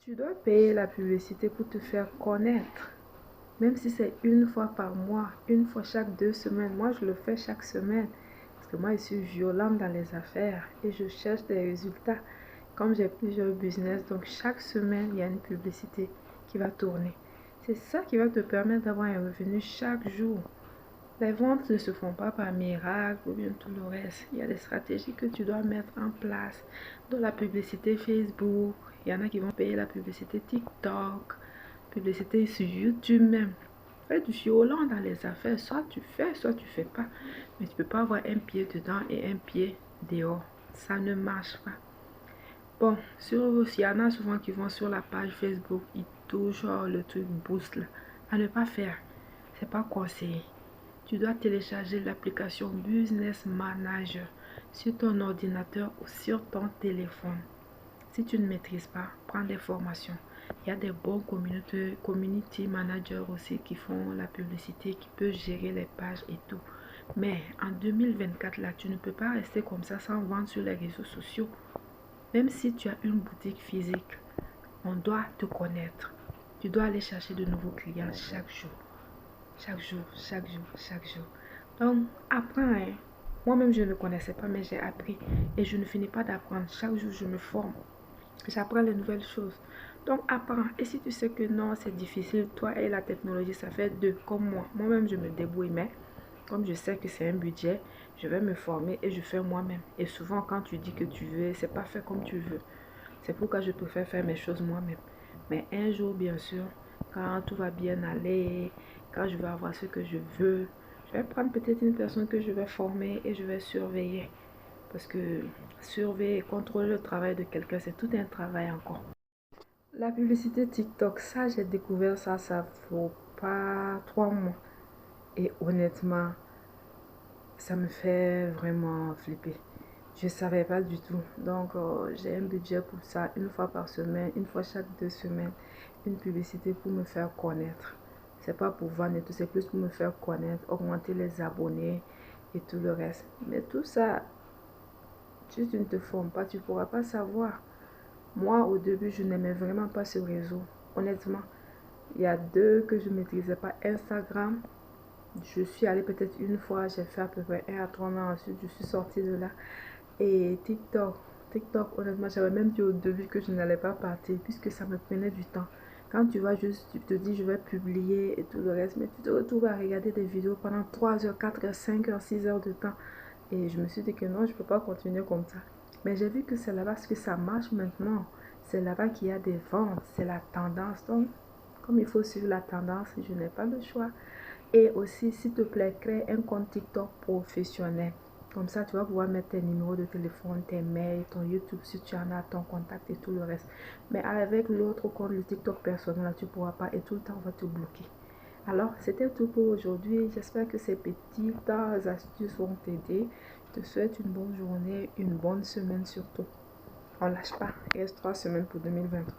Tu dois payer la publicité pour te faire connaître. Même si c'est une fois par mois, une fois chaque 2 semaines. Moi, je le fais chaque semaine. Parce que moi, je suis violente dans les affaires et je cherche des résultats. Comme j'ai plusieurs business, donc chaque semaine, il y a une publicité qui va tourner. C'est ça qui va te permettre d'avoir un revenu chaque jour. Les ventes ne se font pas par miracle ou bien tout le reste. Il y a des stratégies que tu dois mettre en place. Dans la publicité Facebook, il y en a qui vont payer la publicité TikTok, publicité sur YouTube même. Fais du violent dans les affaires. Soit tu fais, soit tu fais pas. Mais tu ne peux pas avoir un pied dedans et un pied dehors. Ça ne marche pas. Bon, il y en a souvent qui vont sur la page Facebook, ils touchent le truc boost là. À ne pas faire. C'est pas conseillé. Tu dois télécharger l'application Business Manager sur ton ordinateur ou sur ton téléphone. Si tu ne maîtrises pas, prends des formations. Il y a des bons community managers aussi qui font la publicité, qui peuvent gérer les pages et tout. Mais en 2024, là, tu ne peux pas rester comme ça sans vendre sur les réseaux sociaux. Même si tu as une boutique physique, on doit te connaître. Tu dois aller chercher de nouveaux clients chaque jour. Chaque jour, chaque jour, chaque jour. Donc, apprends. Hein. Moi-même, je ne connaissais pas, mais j'ai appris. Et je ne finis pas d'apprendre. Chaque jour, je me forme. J'apprends les nouvelles choses. Donc, apprends. Et si tu sais que non, c'est difficile, toi et la technologie, ça fait deux, comme moi. Moi-même, je me débrouille, mais comme je sais que c'est un budget, je vais me former et je fais moi-même. Et souvent, quand tu dis que tu veux, c'est pas fait comme tu veux. C'est pourquoi je préfère faire mes choses moi-même. Mais un jour, bien sûr, quand tout va bien aller, quand je vais avoir ce que je veux, je vais prendre peut-être une personne que je vais former et je vais surveiller. Parce que surveiller et contrôler le travail de quelqu'un, c'est tout un travail encore. La publicité TikTok, ça, j'ai découvert ça, ça vaut pas 3 mois. Et honnêtement, ça me fait vraiment flipper. Je ne savais pas du tout. Donc, j'ai un budget pour ça, une fois par semaine, une fois chaque 2 semaines, une publicité pour me faire connaître. C'est pas pour vendre et tout, c'est plus pour me faire connaître, augmenter les abonnés et tout le reste. Mais tout ça, si tu ne te formes pas, tu ne pourras pas savoir. Moi, au début, je n'aimais vraiment pas ce réseau. Honnêtement, il y a deux que je ne maîtrisais pas. Instagram, je suis allée peut-être une fois, j'ai fait à peu près 1 à 3 mois, ensuite je suis sortie de là. Et TikTok, TikTok, honnêtement, j'avais même dit au début que je n'allais pas partir puisque ça me prenait du temps. Quand tu vas juste, tu te dis je vais publier et tout le reste, mais tu te retrouves à regarder des vidéos pendant 3 heures, 4 heures, 5 heures, 6 heures de temps. Et je me suis dit que non, je ne peux pas continuer comme ça. Mais j'ai vu que c'est là-bas parce que ça marche maintenant. C'est là-bas qu'il y a des ventes, c'est la tendance. Donc, comme il faut suivre la tendance, je n'ai pas le choix. Et aussi, s'il te plaît, crée un compte TikTok professionnel. Comme ça, tu vas pouvoir mettre tes numéros de téléphone, tes mails, ton YouTube, si tu en as, ton contact et tout le reste. Mais avec l'autre compte, le TikTok personnel, là, tu ne pourras pas et tout le temps, on va te bloquer. Alors, c'était tout pour aujourd'hui. J'espère que ces petites astuces vont t'aider. Je te souhaite une bonne journée, une bonne semaine surtout. On lâche pas. Il reste 3 semaines pour 2023.